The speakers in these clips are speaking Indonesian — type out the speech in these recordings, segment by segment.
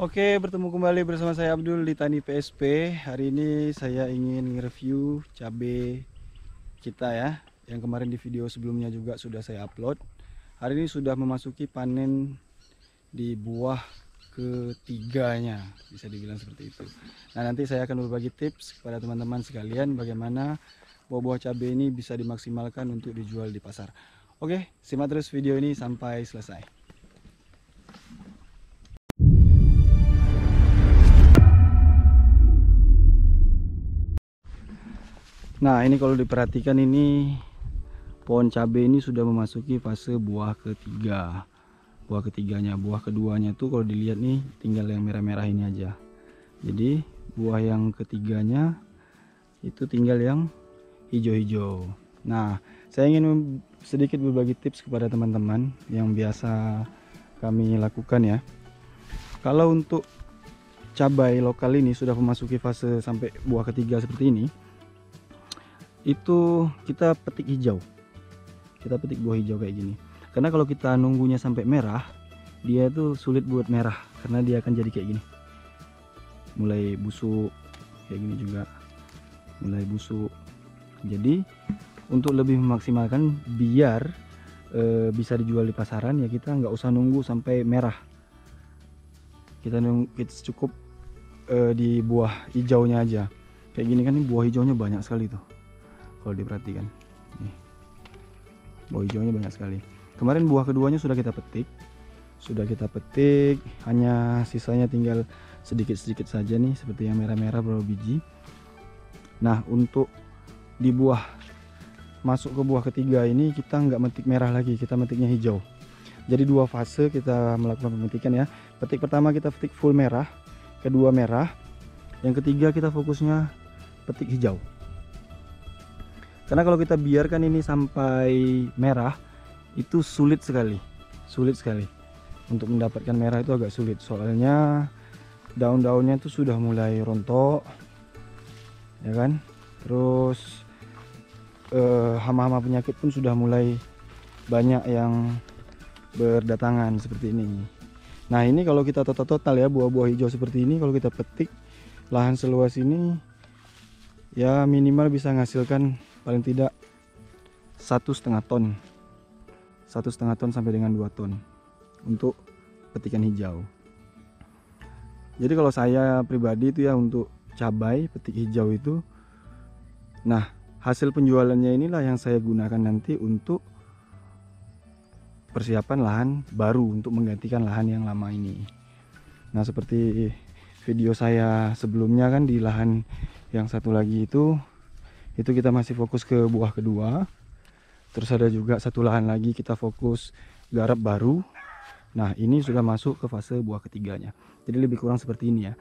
Oke, bertemu kembali bersama saya Abdul di Tani PSP. Hari ini saya ingin nge-review cabai kita ya, yang kemarin di video sebelumnya juga sudah saya upload. Hari ini sudah memasuki panen di buah ketiganya, bisa dibilang seperti itu. Nah, nanti saya akan berbagi tips kepada teman-teman sekalian bagaimana buah-buah cabai ini bisa dimaksimalkan untuk dijual di pasar. Oke, simak terus video ini sampai selesai. Nah, ini kalau diperhatikan ini pohon cabai ini sudah memasuki fase buah ketiga. Buah ketiganya, buah keduanya tuh kalau dilihat nih tinggal yang merah-merah ini aja. Jadi buah yang ketiganya itu tinggal yang hijau-hijau. Nah, saya ingin sedikit berbagi tips kepada teman-teman yang biasa kami lakukan ya. Kalau untuk cabai lokal ini sudah memasuki fase sampai buah ketiga seperti ini, itu kita petik hijau, kita petik buah hijau kayak gini. Karena kalau kita nunggunya sampai merah, dia itu sulit buat merah karena dia akan jadi kayak gini, mulai busuk kayak gini juga, mulai busuk. Jadi untuk lebih memaksimalkan biar bisa dijual di pasaran ya, kita nggak usah nunggu sampai merah, kita cukup di buah hijaunya aja kayak gini kan. Ini buah hijaunya banyak sekali tuh kalau diperhatikan nih, buah hijaunya banyak sekali. Kemarin buah keduanya sudah kita petik, hanya sisanya tinggal sedikit-sedikit saja nih, seperti yang merah-merah beberapa biji. Nah, untuk di buah masuk ke buah ketiga ini kita nggak metik merah lagi, kita metiknya hijau. Jadi dua fase kita melakukan pemetikan ya. Petik pertama kita petik full merah, kedua merah, yang ketiga kita fokusnya petik hijau. Karena kalau kita biarkan ini sampai merah itu sulit sekali untuk mendapatkan merah, itu agak sulit, soalnya daun-daunnya itu sudah mulai rontok ya kan. Terus hama-hama penyakit pun sudah mulai banyak yang berdatangan seperti ini. Nah, ini kalau kita total ya, buah-buah hijau seperti ini kalau kita petik lahan seluas ini ya minimal bisa menghasilkan paling tidak 1,5 ton sampai dengan 2 ton untuk petikan hijau. Jadi kalau saya pribadi itu ya, untuk cabai petik hijau itu, nah hasil penjualannya inilah yang saya gunakan nanti untuk persiapan lahan baru, untuk menggantikan lahan yang lama ini. Nah, seperti video saya sebelumnya kan, di lahan yang satu lagi itu kita masih fokus ke buah kedua. Terus ada juga satu lahan lagi kita fokus garap baru. Nah, ini sudah masuk ke fase buah ketiganya. Jadi lebih kurang seperti ini ya.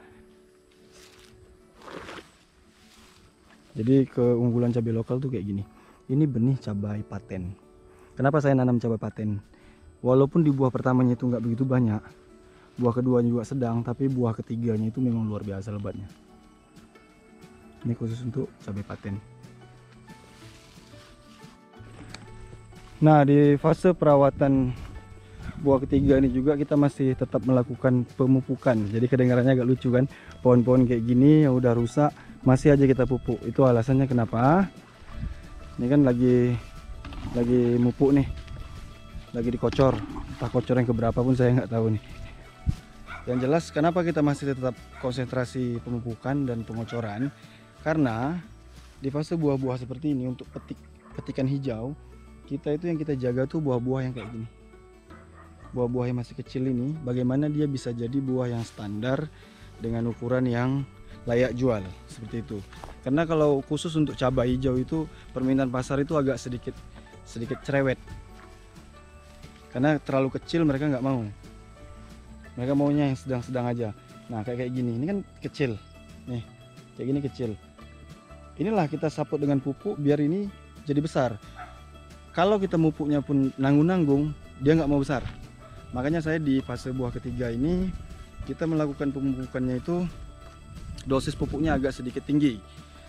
Jadi keunggulan cabai lokal tuh kayak gini. Ini benih cabai paten. Kenapa saya nanam cabai paten? Walaupun di buah pertamanya itu nggak begitu banyak, buah keduanya juga sedang, tapi buah ketiganya itu memang luar biasa lebatnya. Ini khusus untuk cabai paten. Nah, di fase perawatan buah ketiga ini juga kita masih tetap melakukan pemupukan. Jadi kedengarannya agak lucu kan, pohon-pohon kayak gini yang udah rusak masih aja kita pupuk. Itu alasannya kenapa. Ini kan lagi mupuk nih, lagi dikocor, entah kocor yang keberapa pun saya nggak tahu nih. Yang jelas kenapa kita masih tetap konsentrasi pemupukan dan pengocoran, karena di fase buah-buah seperti ini untuk petikan hijau, kita itu yang kita jaga tuh buah-buah yang kayak gini. Buah-buah yang masih kecil ini, bagaimana dia bisa jadi buah yang standar dengan ukuran yang layak jual, seperti itu. Karena kalau khusus untuk cabai hijau itu permintaan pasar itu agak sedikit cerewet. Karena terlalu kecil mereka nggak mau. Mereka maunya yang sedang-sedang aja. Nah, kayak gini, ini kan kecil. Nih, kayak gini kecil. Inilah kita saput dengan pupuk biar ini jadi besar. Kalau kita mupuknya pun nanggung-nanggung, dia nggak mau besar. Makanya saya di fase buah ketiga ini kita melakukan pemupukannya itu dosis pupuknya agak sedikit tinggi.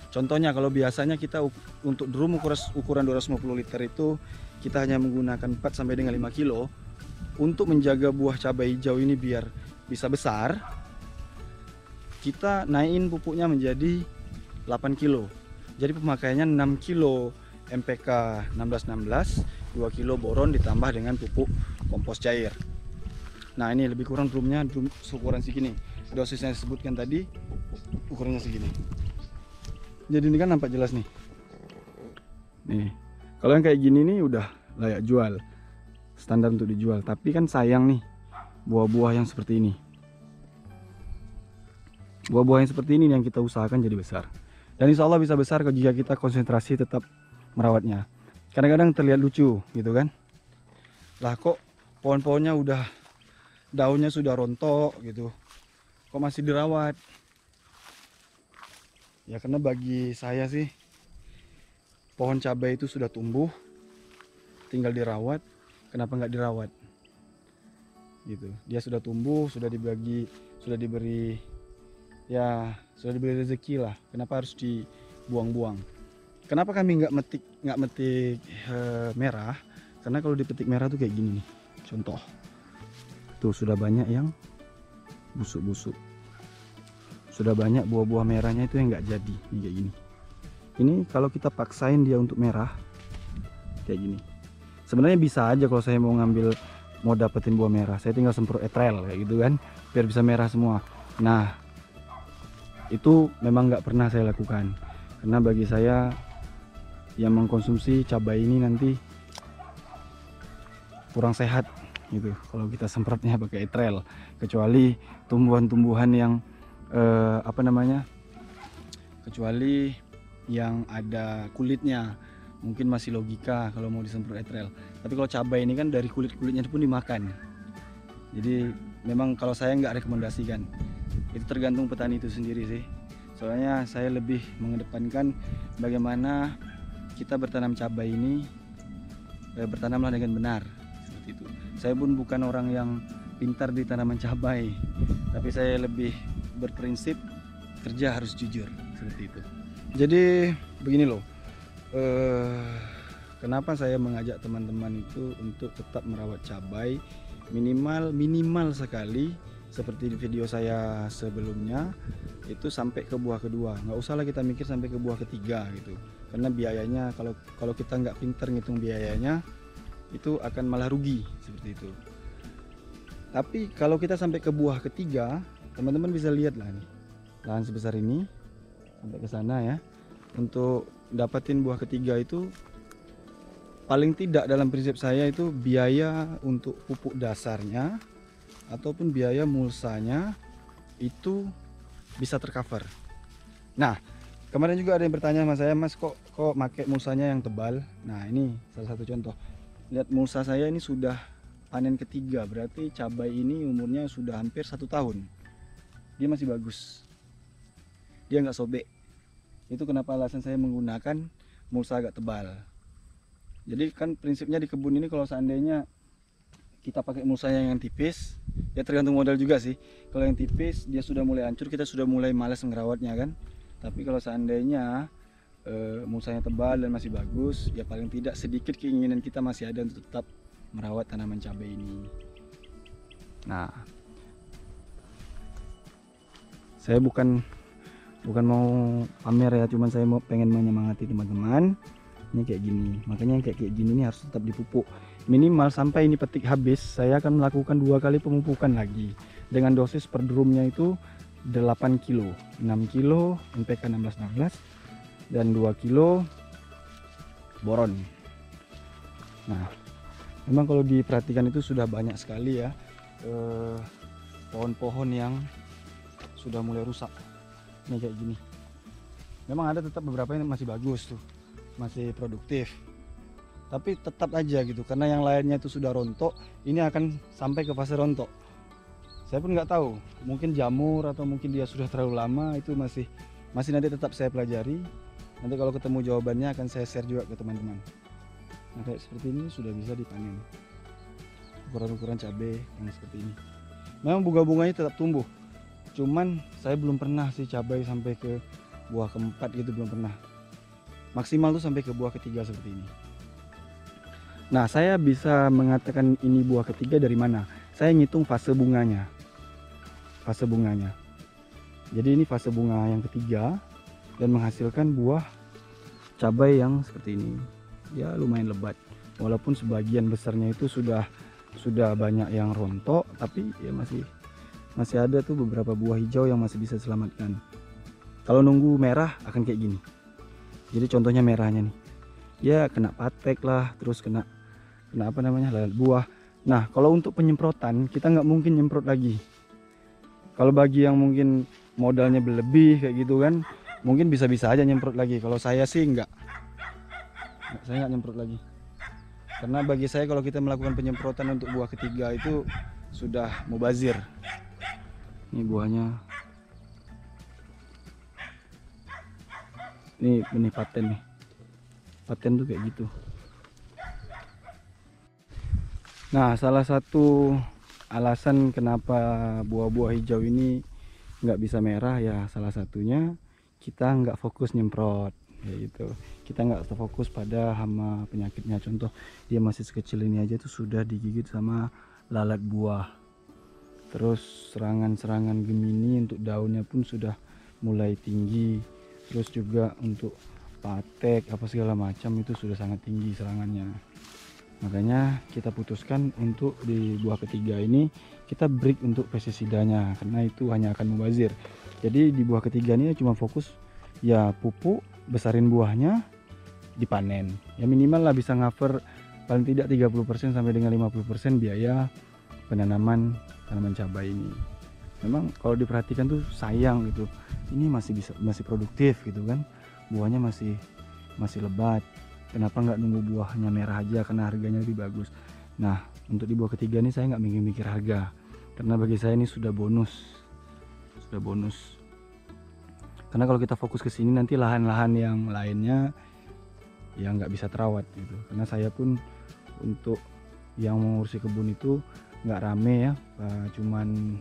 Contohnya kalau biasanya kita untuk drum ukuran 250 liter itu kita hanya menggunakan 4 sampai dengan 5 kilo untuk menjaga buah cabai hijau ini biar bisa besar. kita naikin pupuknya menjadi 8 kilo. Jadi pemakaiannya 6 kilo NPK 1616, 2 kilo boron ditambah dengan pupuk kompos cair. Nah ini lebih kurang drumnya drum ukuran segini. Dosisnya disebutkan tadi ukurannya segini. Jadi ini kan nampak jelas nih. Nih, kalau yang kayak gini nih udah layak jual, standar untuk dijual. Tapi kan sayang nih buah-buah yang seperti ini. Buah-buah yang seperti ini yang kita usahakan jadi besar. Dan insya Allah bisa besar jika kita konsentrasi tetap merawatnya. Kadang-kadang terlihat lucu gitu kan. Lah kok pohon-pohonnya udah, daunnya sudah rontok gitu, kok masih dirawat? Ya karena bagi saya sih, pohon cabai itu sudah tumbuh, tinggal dirawat. Kenapa nggak dirawat? Gitu. Dia sudah tumbuh, sudah diberi rezeki lah. Kenapa harus dibuang-buang? Kenapa kami nggak metik merah? Karena kalau dipetik merah tuh kayak gini nih. Contoh, tuh sudah banyak yang busuk-busuk. Sudah banyak buah-buah merahnya itu yang nggak jadi, nih kayak gini. Ini kalau kita paksain dia untuk merah, kayak gini. Sebenarnya bisa aja kalau saya mau dapetin buah merah, saya tinggal semprot etrel kayak gitu kan, biar bisa merah semua. Nah, itu memang nggak pernah saya lakukan, karena bagi saya yang mengkonsumsi cabai ini nanti kurang sehat gitu kalau kita semprotnya pakai etrel, kecuali tumbuhan-tumbuhan yang kecuali yang ada kulitnya, mungkin masih logika kalau mau disemprot etrel. Tapi kalau cabai ini kan dari kulitnya pun dimakan, jadi memang kalau saya nggak rekomendasikan. Itu tergantung petani itu sendiri sih. Soalnya saya lebih mengedepankan bagaimana kita bertanam cabai ini, bertanamlah dengan benar seperti itu. Saya pun bukan orang yang pintar di tanaman cabai, tapi saya lebih berprinsip kerja harus jujur seperti itu. Jadi begini loh, kenapa saya mengajak teman-teman itu untuk tetap merawat cabai minimal sekali, seperti di video saya sebelumnya itu sampai ke buah kedua. Nggak usahlah kita mikir sampai ke buah ketiga gitu, karena biayanya kalau kita nggak pintar ngitung biayanya itu akan malah rugi seperti itu. Tapi kalau kita sampai ke buah ketiga, teman-teman bisa lihat lah nih, lahan sebesar ini sampai ke sana ya. Untuk dapatin buah ketiga itu paling tidak dalam prinsip saya itu biaya untuk pupuk dasarnya ataupun biaya mulsanya itu bisa tercover. Nah, kemarin juga ada yang bertanya sama saya, Mas kok pakai mulsanya yang tebal? Nah, ini salah satu contoh. Lihat mulsa saya ini sudah panen ketiga, berarti cabai ini umurnya sudah hampir 1 tahun. Dia masih bagus, dia nggak sobek. Itu kenapa alasan saya menggunakan mulsa agak tebal. Jadi kan prinsipnya di kebun ini kalau seandainya kita pakai mulsa yang tipis, ya tergantung modal juga sih. Kalau yang tipis dia sudah mulai hancur, kita sudah mulai malas merawatnya kan. Tapi kalau seandainya mulsanya tebal dan masih bagus, ya paling tidak sedikit keinginan kita masih ada untuk tetap merawat tanaman cabai ini. Nah, saya bukan mau pamer ya, cuman saya mau pengen menyemangati teman-teman. Ini kayak gini, makanya yang kayak gini nih harus tetap dipupuk minimal sampai ini petik habis. Saya akan melakukan 2 kali pemupukan lagi dengan dosis per drumnya itu 8 kilo, 6 kilo NPK 1616 dan 2 kilo boron. Nah, memang kalau diperhatikan itu sudah banyak sekali ya pohon-pohon yang sudah mulai rusak. Ini kayak gini. Memang ada tetap beberapa yang masih bagus tuh, masih produktif. Tapi tetap aja gitu, karena yang lainnya itu sudah rontok, ini akan sampai ke fase rontok. Saya pun nggak tahu, mungkin jamur atau mungkin dia sudah terlalu lama, itu masih nanti tetap saya pelajari. Nanti kalau ketemu jawabannya akan saya share juga ke teman-teman. Nah kayak seperti ini sudah bisa dipanen. Ukuran-ukuran cabai yang seperti ini. Memang bunga-bunganya tetap tumbuh. Cuman saya belum pernah sih cabai sampai ke buah keempat gitu, belum pernah. Maksimal tuh sampai ke buah ketiga seperti ini. Nah, saya bisa mengatakan ini buah ketiga dari mana? Saya ngitung fase bunganya. Fase bunganya. Jadi ini fase bunga yang ketiga dan menghasilkan buah cabai yang seperti ini. Ya lumayan lebat. Walaupun sebagian besarnya itu sudah banyak yang rontok, tapi ya masih ada tuh beberapa buah hijau yang masih bisa diselamatkan. Kalau nunggu merah akan kayak gini. Jadi contohnya merahnya nih. Ya kena patek lah, terus kena apa namanya, lalat buah. Nah, kalau untuk penyemprotan kita nggak mungkin nyemprot lagi. Kalau bagi yang mungkin modalnya berlebih kayak gitu kan, mungkin bisa-bisa aja nyemprot lagi. Kalau saya sih enggak. Saya nggak nyemprot lagi. Karena bagi saya kalau kita melakukan penyemprotan untuk buah ketiga itu sudah mubazir. Ini buahnya. Ini benih paten nih. Paten tuh kayak gitu. Nah, salah satu alasan kenapa buah-buah hijau ini nggak bisa merah ya salah satunya kita nggak fokus nyemprot ya gitu. Kita nggak fokus pada hama penyakitnya. Contoh dia masih sekecil ini aja tuh sudah digigit sama lalat buah. Terus serangan-serangan Gemini untuk daunnya pun sudah mulai tinggi. Terus juga untuk patek apa segala macam itu sudah sangat tinggi serangannya. Makanya kita putuskan untuk di buah ketiga ini kita break untuk pestisidanya karena itu hanya akan mubazir. Jadi di buah ketiga ini cuma fokus ya pupuk, besarin buahnya, dipanen. Ya minimal lah bisa cover paling tidak 30% sampai dengan 50% biaya penanaman tanaman cabai ini. Memang kalau diperhatikan tuh sayang gitu. Ini masih produktif gitu kan. Buahnya masih lebat. Kenapa nggak nunggu buahnya merah aja karena harganya lebih bagus. Nah, untuk di buah ketiga ini saya nggak mikir harga. Karena bagi saya ini sudah bonus. Sudah bonus. Karena kalau kita fokus ke sini nanti lahan-lahan yang lainnya yang nggak bisa terawat gitu. Karena saya pun untuk yang mengurusi kebun itu nggak rame ya, cuman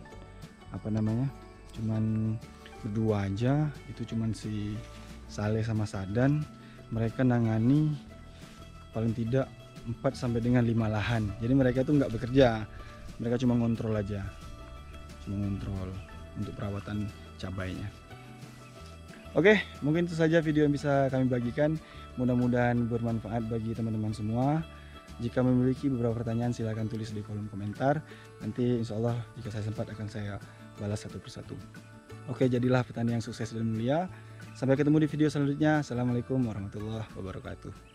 apa namanya, cuman berdua aja. Itu cuman si Saleh sama Sadan. Mereka nangani paling tidak 4 sampai dengan 5 lahan. Jadi mereka itu nggak bekerja, mereka cuma ngontrol aja, cuma ngontrol untuk perawatan cabainya. Oke, mungkin itu saja video yang bisa kami bagikan. Mudah-mudahan bermanfaat bagi teman-teman semua. Jika memiliki beberapa pertanyaan silahkan tulis di kolom komentar. Nanti insya Allah jika saya sempat akan saya balas satu persatu. Oke, jadilah petani yang sukses dan mulia. Sampai ketemu di video selanjutnya. Assalamualaikum warahmatullahi wabarakatuh.